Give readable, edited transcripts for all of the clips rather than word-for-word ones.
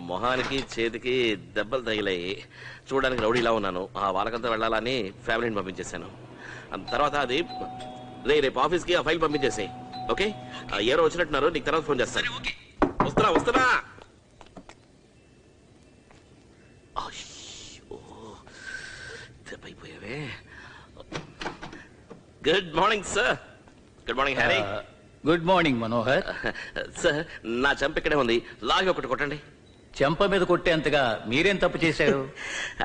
మొహానికి చేతికి దెబ్బలు తగిలాయి. చూడడానికి రౌడీలా ఉన్నాను. వాళ్ళకంతా వెళ్ళాలని ఫ్యామిలీని పంపించేశాను. తర్వాత అది రేపు ఆఫీస్కి ఆ ఫైల్ పంపించేసాయి. ఓకే, ఎవరో వచ్చినట్టున్నారు. నీకు తర్వాత ఫోన్ చేస్తాను. వస్తున్నా. దెబ్బైపోయావే. Good morning sir. Good morning Harry. Good morning Manohar. Sir, నా చంప ఇక్కడే ఉంది. లాగి ఒకటి కొట్టండి. చెంప మీద కొట్టేంతగా మీరేం తప్పు చేశారు?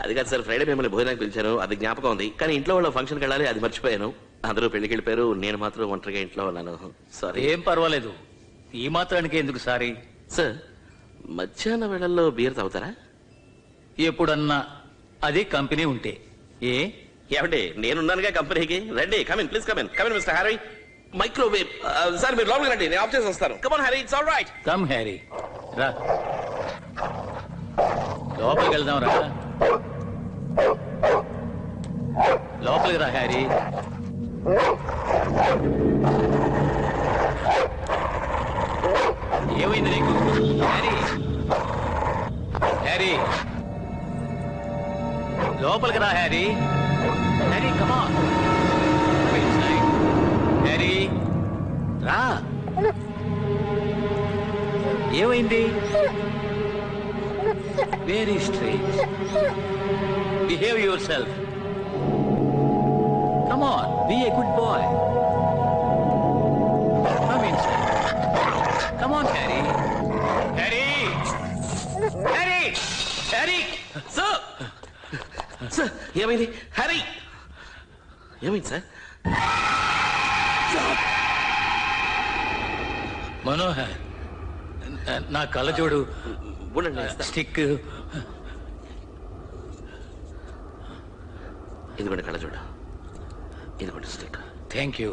అది కాదు సార్, ఫ్రైడే మిమ్మల్ని భోజనానికి పిలిచాను, అది జ్ఞాపకం ఉంది. కానీ ఇంట్లో వాళ్ళ ఫంక్షన్కి వెళ్ళాలి, అది మర్చిపోయాను. అందరూ పెళ్లికి వెళ్ళిపోయారు, నేను మాత్రం ఒంటరిగా ఇంట్లో ఉన్నాను. సారీ. ఏం పర్వాలేదు, ఈ మాత్రానికి ఎందుకు సారీ? సార్, మధ్యాహ్న వేళల్లో బీర్ తాగుతారా? ఎప్పుడన్నా అది కంపెనీ ఉంటే. ఏమండి, నేనున్నానుగా కంపెనీకి. రండి, come in please, come in mister Harry. Microwave. Sir మీరు లోపలికి రండి, నేను ఆఫ్ చేసి వస్తాను. Come on Harry, it's all right. Come Harry, రా లోపలికి వెళ్దాం. రా లోపలికి రా హ్యారీ. ఏమైంది నీకు? హ్యారీ, హ్యారీ లోపలికి రా Harry. Harry come on. Harry రా. ఏమైంది? Very strange. Behave yourself. Come on, be a good boy. Come inside. Come on Harry. Harry, Harry, Harry. Sir, sir ఏమైంది? హ్యారీ ఏమైంది సార్? మనోహర్, నా కళ్ళ చూడు. స్టిక్ ఇదిగోండి, కళ్ళ చూడు. ఇదిగోండి స్టిక్. Thank you.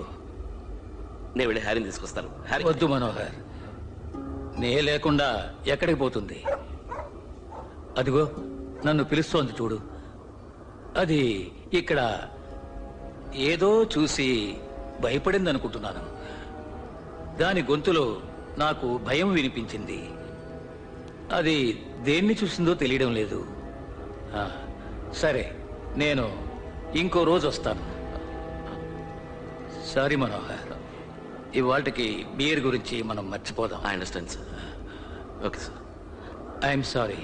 నేను వెళ్ళి హ్యారీని తీసుకొస్తాను. హ్యారీ వద్దు మనోహర్, నే లేకుండా ఎక్కడికి పోతుంది? అదిగో నన్ను పిలుస్తోంది చూడు. అది ఇక్కడ ఏదో చూసి భయపడింది అనుకుంటున్నాను. దాని గొంతులో నాకు భయం వినిపించింది. అది దేన్ని చూసిందో తెలియడం లేదు. సరే, నేను ఇంకో రోజు వస్తాను. సారీ మనోహర్, ఇవాళకి బీర్ గురించి మనం మర్చిపోదాం. I understand sir. Okay sir. I'm sorry.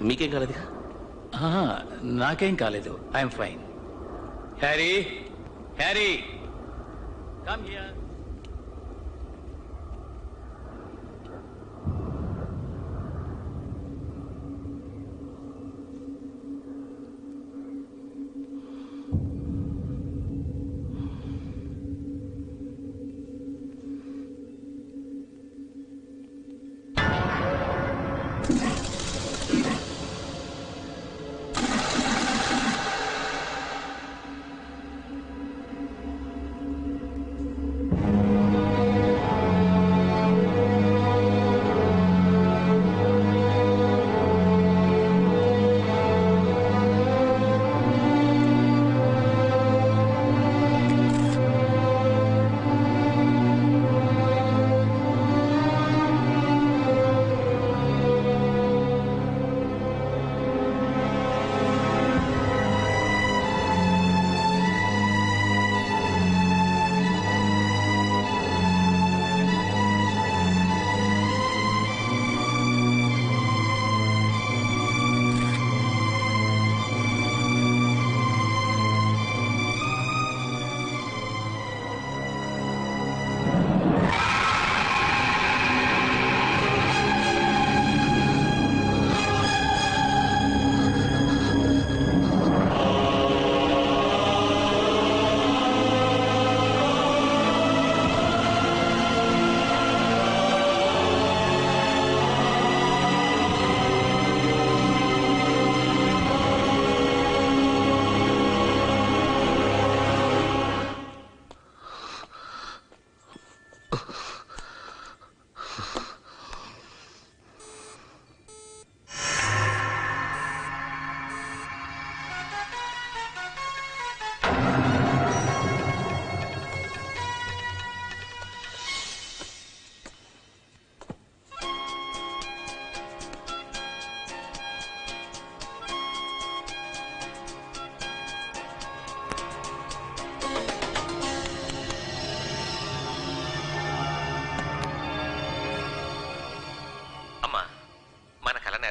మీకేం కాలేదు? నాకేం కాలేదు. I'm fine. Harry, Harry come here.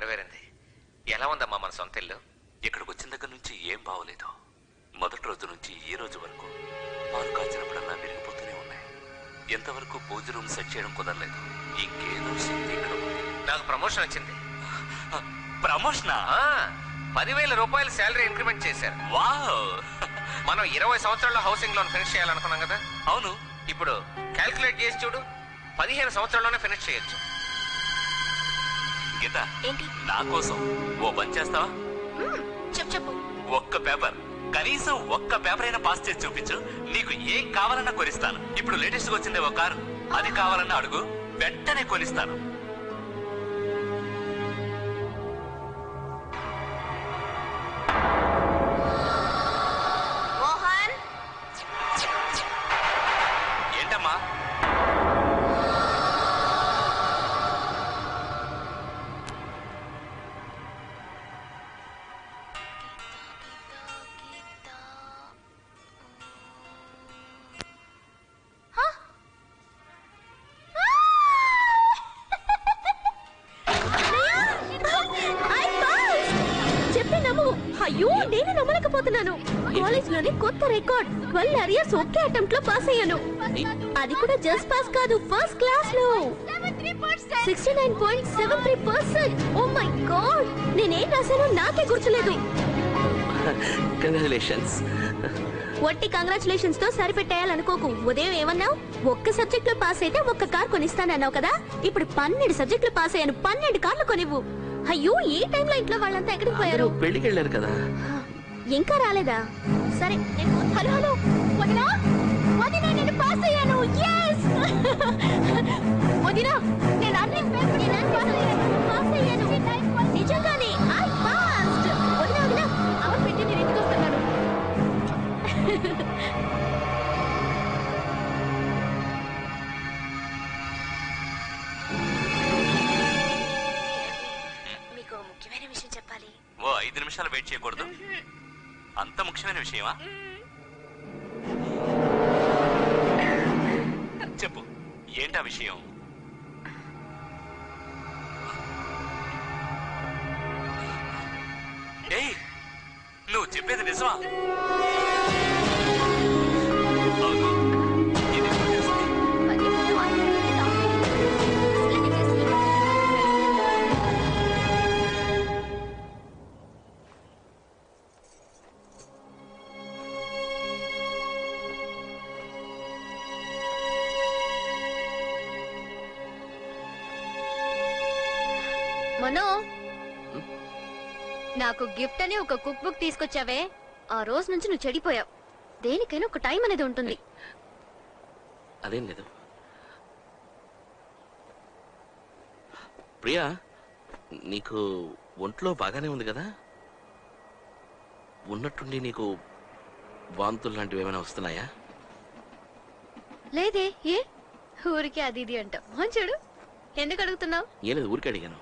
నెరవేరింది. ఎలా ఉందమ్మా మన సొంత ఇల్లు? ఇక్కడికి వచ్చిన దగ్గర నుంచి ఏం బాగోలేదు. మొదటి రోజు నుంచి ఈ రోజు వరకు పాలు కాచినప్పుడల్లా విరిగిపోతూనే ఉన్నాయి. ఎంతవరకు పూజ రూమ్ సెట్ చేయడం కుదరలేదు. ఇంకేదో శక్తి ఇక్కడ ఉంది. నాకు ప్రమోషన్ వచ్చింది. ప్రమోషనా? 10,000 రూపాయలు శాలరీ ఇంక్రిమెంట్ చేశారు. వావ్! మనం 20 సంవత్సరాల్లో హౌసింగ్ లోన్ ఫినిష్ చేయాలనుకున్నాం కదా. అవును. ఇప్పుడు క్యాల్కులేట్ చేసి చూడు, 15 సంవత్సరాల్లోనే ఫినిష్ చేయొచ్చు. గీత, ఏంటి? నా కోసం ఓ పని చేస్తావా? చెప్పు. ఒక్క పేపర్, కనీసం ఒక్క పేపర్ అయినా పాస్ చేసి చూపించు. నీకు ఏం కావాలన్నా కొనిస్తాను. ఇప్పుడు లేటెస్ట్ గా వచ్చిందే ఒక కారు, అది కావాలన్నా అడుగు, వెంటనే కొనిస్తాను. మోహన్, ఏంటమ్మా? చెప్పే నమ్ము. అయ్యో, నేను నమ్మలేకపోతున్నాను. కాలేజ్ లోని కొత్త రికార్డ్ 12 అరియర్స్ ఒకే అటెంప్ట్ లో పాస్ అయ్యాను. అది కూడా జస్ట్ పాస్ కాదు, ఫస్ట్ క్లాస్ లో 69.73%. ఓ మై గాడ్, నేనేం రాశానో నాకే గుర్తులేదు. కంగ్రాచులేషన్స్. వట్టి కంగ్రాచులేషన్స్ తో సరిపెట్టేయాలనుకోకు. ఉదయం ఏమన్నావు? ఒక్క సబ్జెక్ట్ లో పాస్ అయితే ఒక్క కార్ కొనిస్తానన్నావు కదా. ఇప్పుడు 12 సబ్జెక్టులు పాస్ అయ్యాను, 12 కార్లు కొనివ్వు. అయ్యో, ఏ టైంలో ఇంట్లో వాళ్ళంతా ఎక్కడికి పోయారు? పెళ్లికి వెళ్ళారు కదా. ఇంకా రాలేదా? సరే. హలో హలో, వదినా వదినా, నేను పాస్ అయ్యాను. yes వదినా, నేను అన్ని పాస్ అయ్యాను. నిజంగానే ఐ పాస్డ్. వదినా వదినా, అవర్ పెట్టి నేను ఇంటికి వస్తున్నాను. మీకు ముఖ్యమైన విషయం చెప్పాలి. ఓ 5 నిమిషాలు వెయిట్ చేయకూడదు? అంత ముఖ్యమైన విషయమా? చెప్పు, ఏంటా విషయం? ఏయ్, నువ్వు చెప్పేది నిజమా? అవును, ఇది ఎప్పుడు తెలిసింది? మనో, నాకు గిఫ్ట్ అని ఒక కుక్ బుక్ తీసుకొచ్చావే, ఆ రోజు నుంచి నువ్వు చెడిపోయావు. దేనికైనా ఒక టైం అనేది ఉంటుంది. అదేం లేదు ప్రియా, నీకు ఒంట్లో బాగానే ఉంది కదా? ఉన్నట్టుండి నీకు వాంతులు లాంటివి ఏమైనా వస్తున్నాయా? లేదే. ఏ ఊరికే అది ఇది అంటావు. చూడు, ఎందుకు అడుగుతున్నావు? ఏం లేదు, ఊరికే అడిగాను.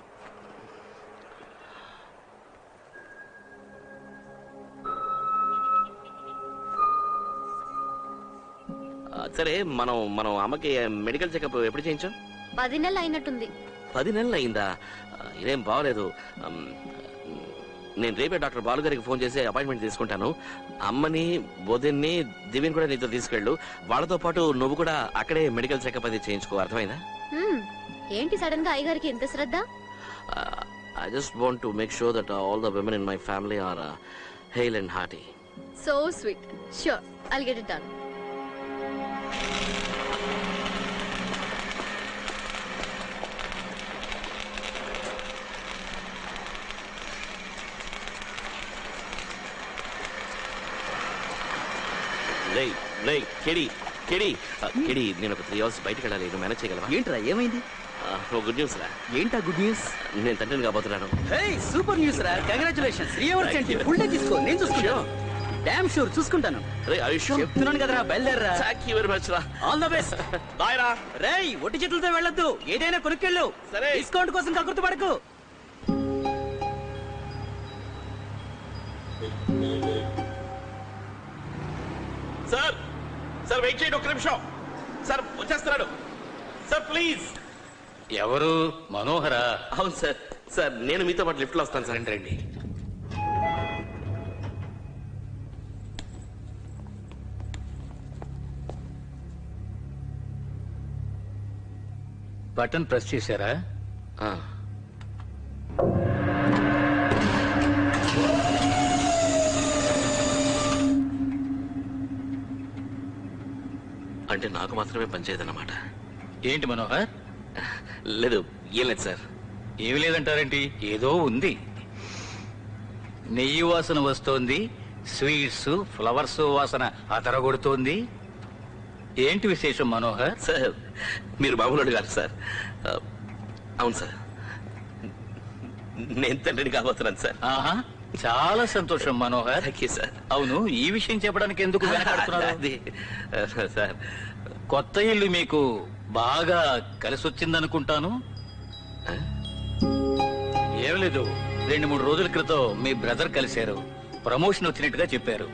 సరే, మనం మనం అమ్మకి మెడికల్ చెకప్ ఎప్పుడు చేయించాం? 10 నెలలు అయినట్టుంది. 10 నెలలు అయిందా? ఇదేం బాగలేదు. నేను రేపే డాక్టర్ బాలు గారికి ఫోన్ చేసి అపాయింట్మెంట్ తీసుకుంటాను. అమ్మని, వదిన్ని, దివ్యని కూడా నీతో తీసుకెళ్ళు. వాళ్ళతో పాటు నువ్వు కూడా అక్కడే మెడికల్ చెకప్ అది చేయించుకో. అర్థమైందా? ఏంటి సడన్ గా అయ్యగారికి ఎంత శ్రద్ధ? I just want to make sure that all the women in my family are hale and hearty. So sweet. Sure, I'll get it done. KD నేను ఒక 3 hours బయటకు వెళ్ళాలి. నువ్వు మేనేజ్ చేయగలవా? ఏంట్రా, ఏమైంది? గుడ్ న్యూస్ రా. ఏంటా గుడ్ న్యూస్? నేను తండ్రిని కాబోతున్నాను. సూపర్ న్యూస్ రా, కంగ్రాచులేషన్స్. 3 hours ఏంటి, ఫుల్ డే తీసుకో, నేను చూసుకుంటాను. డామ్ షూర్ చూసుకుంటాను. చెప్తున్నాను కదరా, బయలుదేరరా. థాంక్ యూ వెరీ మచ్ రా. All the best. బాయ్ రా. రేయ్, ఒట్టి చేతులతో వెళ్ళొద్దు, ఏదైనా కొనుక్కెళ్ళు. సరే. డిస్కౌంట్ కోసం కకృతి పడకు. సార్ సార్ వెయిట్ చేయండి, ఒక్క నిమిషం. సార్ వచ్చేస్తున్నాడు. Sir please. ఎవరు? మనోహరా? అవును సార్. సార్ నేను మీతో పాటు లిఫ్ట్లో వస్తాను సార్. రండి. బటన్ ప్రెస్ చేశారా? ఆ. అంటే నాకు మాత్రమే పనిచేయదన్నమాట. ఏంటి మనోహర్? లేదు, ఏం లేదు సార్. ఏమి లేదంటారేంటి? ఏదో ఉంది. నెయ్యి వాసన వస్తోంది, స్వీట్స్ ఫ్లవర్స్ వాసన అతరగొడుతోంది. ఏంటి విశేషం మనోహర్? సార్ మీరు మామూలు గారు సార్. అవును సార్, నేను తండ్రిని కాబోతున్నాను సార్. ఆహా, చాలా సంతోషం మనోహర్. Thank you sir. అవును, ఈ విషయం చెప్పడానికి ఎందుకు వెనకాడుతున్నారు? అది సార్, కొత్త ఇల్లు మీకు బాగా కలిసి వచ్చిందనుకుంటాను. ఏం లేదు, 2-3 రోజుల క్రితం మీ బ్రదర్ కలిశారు, ప్రమోషన్ వచ్చినట్టుగా చెప్పారు.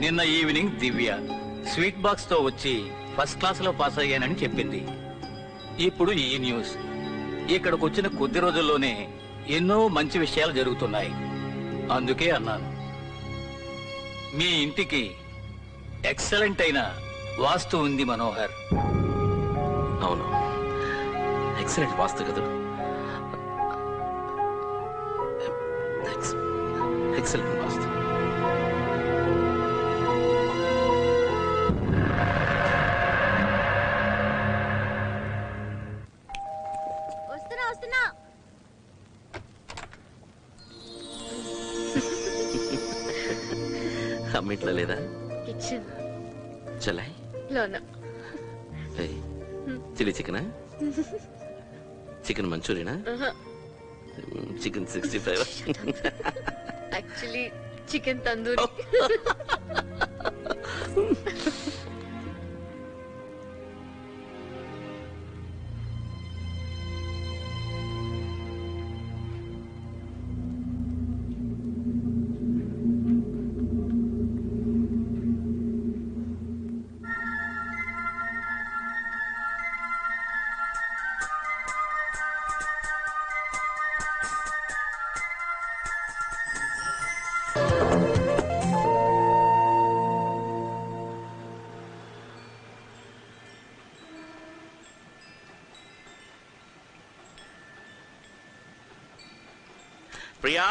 నిన్న ఈవినింగ్ దివ్య స్వీట్ బాక్స్ తో వచ్చి ఫస్ట్ క్లాస్ లో పాస్ అయ్యానని చెప్పింది. ఇప్పుడు ఈ న్యూస్. ఇక్కడికి వచ్చిన కొద్ది రోజుల్లోనే ఎన్నో మంచి విషయాలు జరుగుతున్నాయి. అందుకే అన్నాను, మీ ఇంటికి ఎక్సలెంట్ అయిన వాస్తు ఉంది మనోహర్. అవును, ఎక్సలెంట్ వాస్తు కదా. ఎక్సలెంట్ వాస్తు. వస్తున్నా వస్తున్నా. అమ్మిట్లో లేదా? కిచెన్ చలాయ్ లోన. చిల్లీ చికెనా? చికెన్ మంచూరియనా? Chicken 65? Actually chicken tandoori. Priya,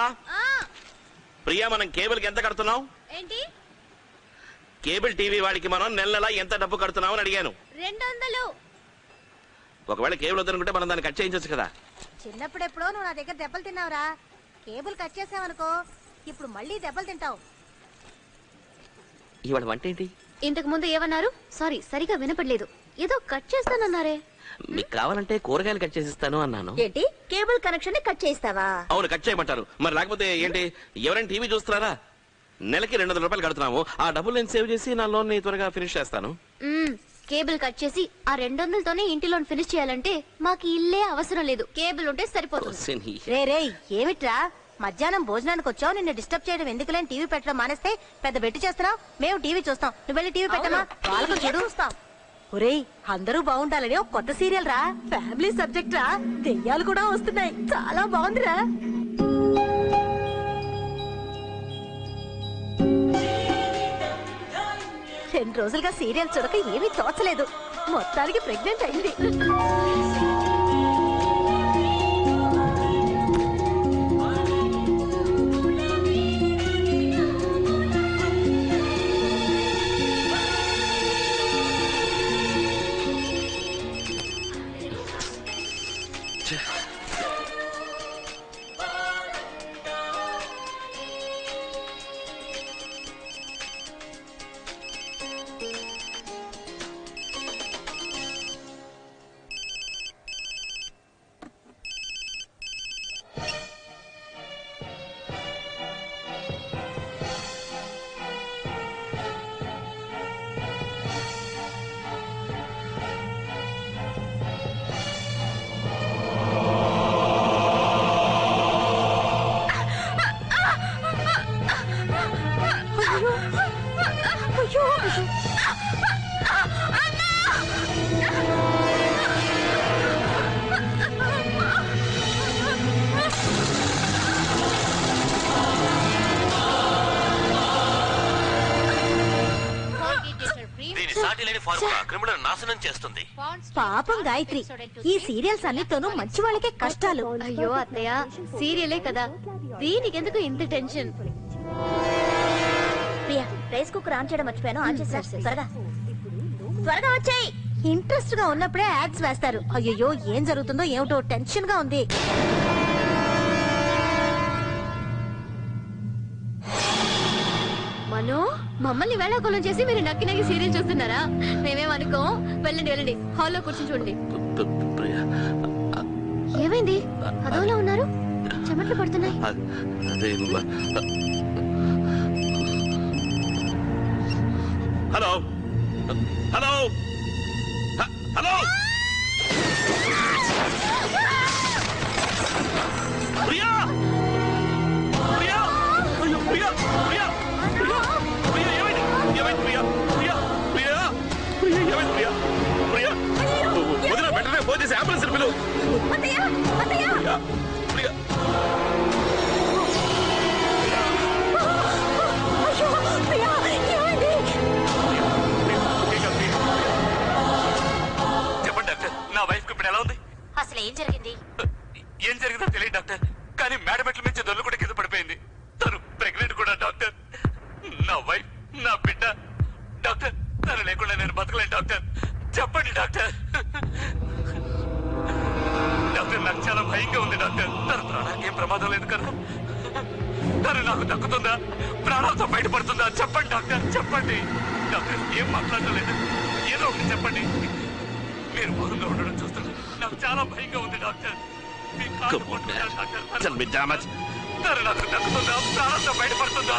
Priya, మనం కేబుల్ కి ఎంత కడుతున్నాం? ఏంటి? కేబుల్ టీవీ వాడికి మనం నెల ఎంత డబ్బు కడుతున్నాం అని అడిగాను. 200. ఒకవేళ కేబుల్ వద్దనుకుంటే మనం దాన్ని కట్ చేయించవచ్చు కదా. చిన్నప్పుడెప్పుడో నువ్వు నా దగ్గర దెబ్బలు తిన్నావురా. కేబుల్ కట్ చేసావనుకో, ఇప్పుడు మళ్ళీ దెబ్బలు తింటావు. ఇవాళ వంట ఏంటి? ఇంతకు ముందు ఏమన్నారు? సారీ, సరిగా వినపడలేదు. ఏదో కట్ చేస్తానన్నారే. మీకు కావాలంటే కూరగాయలు కట్ చేసిస్తాను అన్నాను. ఏంటి, కేబుల్ కనెక్షన్ ని కట్ చేస్తావా? అవును, కట్ చేయమంటారు. మరి లేకపోతే ఏంటి? ఎవరైనా టీవీ చూస్తున్నారా? నెలకి 200 రూపాయలు కడుతున్నాము. ఆ డబ్బులు నేను సేవ్ చేసి నా లోన్ ని త్వరగా ఫినిష్ చేస్తాను. కేబుల్ కట్ చేసి ఆ 200తోనే ఇంటి లోన్ ఫినిష్ చేయాలంటే మాకు ఇల్లే అవసరం లేదు, కేబుల్ ఉంటే సరిపోతుంది. రే ఏమిట్రా, మధ్యాహ్నం భోజనానికి వచ్చావు, నిన్ను డిస్టర్బ్ చేయడం ఎందుకులేని టీవీ పెట్టడం మానేస్తే పెద్ద బెట్టి చేస్తున్నావు. మేము టీవీ చూస్తాం, నువ్వు వెళ్ళి టీవీ పెట్టమా, వాళ్ళకు చెడు చూస్తాం. ఒరేయ్, అందరూ బాగుండాలని ఒక కొత్త సీరియల్ రా, ఫ్యామిలీ సబ్జెక్ట్ రా, దెయ్యాలు కూడా వస్తున్నాయి, చాలా బాగుందిరా. రెండు రోజులుగా సీరియల్ చూడక ఏమీ తోచలేదు, మొత్తానికి ప్రెగ్నెంట్ అయింది. ఫార్ములా క్రిమినల్ నాశనం చేస్తుంది. పాపం గాయత్రి, ఈ సీరియల్స్ అన్నితోనూ మంచి వాళ్ళకే కష్టాలు. అయ్యో అత్తయ్య, సీరియలే కదా, దీనికి ఎందుకు ఇంత tension? Priya, rice cooker on చేయడం మర్చిపోయాను, ఆన్ చేసేసి త్వరగా త్వరగా వచ్చాయి. ఇంట్రెస్ట్ గా ఉన్నప్పుడే యాడ్స్ వేస్తారు. అయ్యో, ఏం జరుగుతుందో ఏమిటో టెన్షన్ గా ఉంది. మను, మమ్మల్ని వేళాకోళం చేసి మీరు నక్కి నక్కి సీరియల్ చూస్తున్నారా? మేమేమనుకో. వెళ్ళండి వెళ్ళండి, హాల్లో కూర్చొని చూడండి. ప్రియా, ఏమైంది? అదోలా ఉన్నారు, చెమట్లు పడుతున్నాయి. అదే hello hello hello Priya Priya అయ్యో ప్రియా ప్రియా ప్రియా ప్రియా ఏమైంది ఏమైంది ప్రియా ప్రియా ప్రియా ప్రియా ఏమైంది ప్రియా ప్రియా వదిన వెంటనే ఫోన్ చేసి అంబులెన్స్ పిలువు. ప్రియా ప్రియా చెప్పండి డాక్టర్, నా వైఫ్ కి ఇప్పుడు ఎలా ఉంది? అసలు ఏం జరిగింది? ఏం జరిగిందో తెలియదు డాక్టర్, కానీ మేడమెట్ల నుంచి దొల్లు కూడా కింద పడిపోయింది. తను ప్రెగ్నెంట్ కూడా డాక్టర్. నా వైఫ్, నా బిడ్డ డాక్టర్. తను లేకుండా నేను బతకలేను డాక్టర్. చెప్పండి డాక్టర్. డాక్టర్, నాకు చాలా భయంగా ఉంది డాక్టర్. తన ప్రాణానికి ఏం ప్రమాదం లేదు కదా? తను నాకు దక్కుతుందా? ప్రాణాలతో బయటపడుతుందా? చెప్పండి డాక్టర్, చెప్పండి డాక్టర్. ఏం మాట్లాడలేదు, ఏదో ఒకటి చెప్పండి. మీరు మౌనంగా ఉండడం చూస్తున్నారు, నాకు చాలా భయంగా ఉంది డాక్టర్. మీ కాళ్ళు Come on, పట్టుకుంటాను man. Doctor. Tell me, damn it. తను నాకు దక్కుతుందా? ప్రాణాలతో బయటపడుతుందా?